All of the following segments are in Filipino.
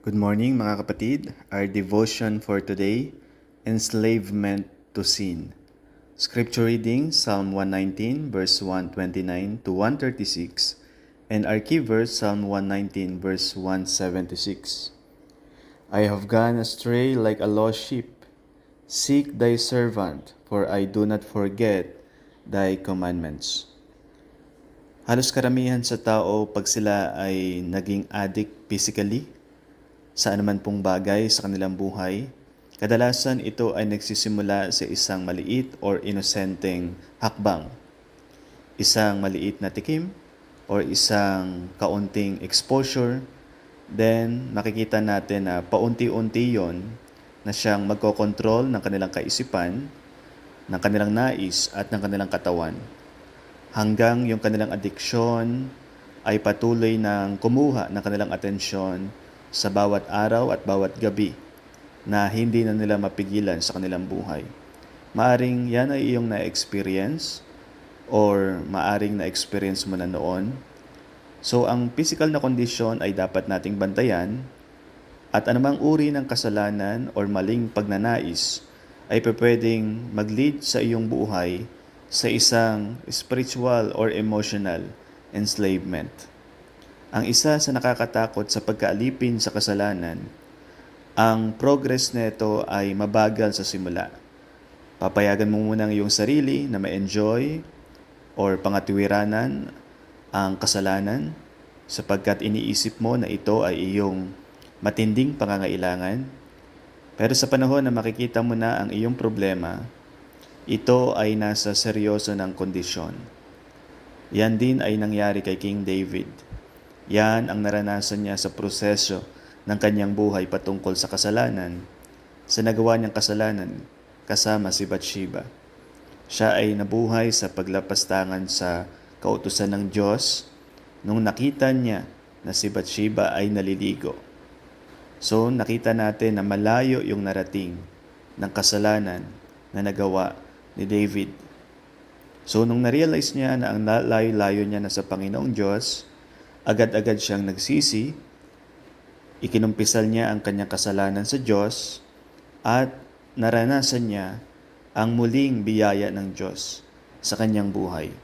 Good morning mga kapatid. Our devotion for today, Enslavement to Sin. Scripture reading, Psalm 119 verse 129 to 136, and our key verse, Psalm 119 verse 176. I have gone astray like a lost sheep. Seek thy servant, for I do not forget thy commandments. Halos karamihan sa tao pag sila ay naging addict physically, sa anuman pong bagay sa kanilang buhay, kadalasan ito ay nagsisimula sa isang maliit or inosenteng hakbang. Isang maliit na tikim or isang kaunting exposure, then makikita natin na paunti-unti yon na siyang magkokontrol ng kanilang kaisipan, ng kanilang nais at ng kanilang katawan. Hanggang yung kanilang addiction ay patuloy ng kumuha ng kanilang atensyon sa bawat araw at bawat gabi na hindi na nila mapigilan sa kanilang buhay. Maaring yan ay iyong na-experience or maaring na-experience mo na noon. So ang physical na kondisyon ay dapat nating bantayan at anumang uri ng kasalanan or maling pagnanais ay pwedeng mag-lead sa iyong buhay sa isang spiritual or emotional enslavement. Ang isa sa nakakatakot sa pagkaalipin sa kasalanan, ang progress nito ay mabagal sa simula. Papayagan mo muna ang iyong sarili na ma-enjoy or pangatwiranan ang kasalanan sapagkat iniisip mo na ito ay iyong matinding pangangailangan. Pero sa panahon na makikita mo na ang iyong problema, ito ay nasa seryoso ng kondisyon. Yan din ay nangyari kay King David. Yan ang naranasan niya sa proseso ng kanyang buhay patungkol sa kasalanan, sa nagawa niyang kasalanan kasama si Bathsheba. Siya ay nabuhay sa paglapastangan sa kautusan ng Diyos nung nakita niya na si Bathsheba ay naliligo. So nakita natin na malayo yung narating ng kasalanan na nagawa ni David. So nung na-realize niya na ang layo-layo niya na sa Panginoong Diyos, agad-agad siyang nagsisi, ikinumpisal niya ang kanyang kasalanan sa Diyos, at naranasan niya ang muling biyaya ng Diyos sa kanyang buhay.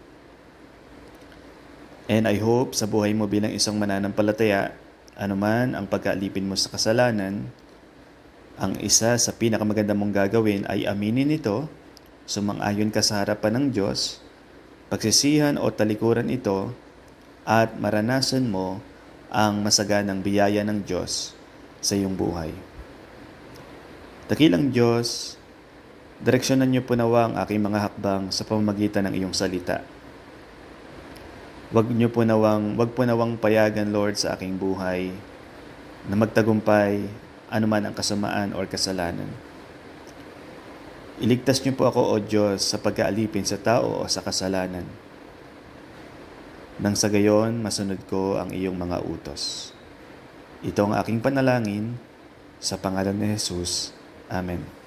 And I hope sa buhay mo bilang isang mananampalataya, anuman ang pagkaalipin mo sa kasalanan, ang isa sa pinakamaganda mong gagawin ay aminin ito, sumang-ayon ka sa harapan ng Diyos, pagsisihan o talikuran ito, at maranasan mo ang masaganang biyaya ng Diyos sa iyong buhay. Dakilang Diyos, direksyonan niyo po nawa ang aking mga hakbang sa pamamagitan ng iyong salita. Wag po nawang payagan, Lord, sa aking buhay na magtagumpay anuman ang kasamaan o kasalanan. Iligtas niyo po ako, O Diyos, sa pagkaalipin sa tao o sa kasalanan. Nang sa gayon, masunod ko ang iyong mga utos. Ito ang aking panalangin sa pangalan ni Jesus. Amen.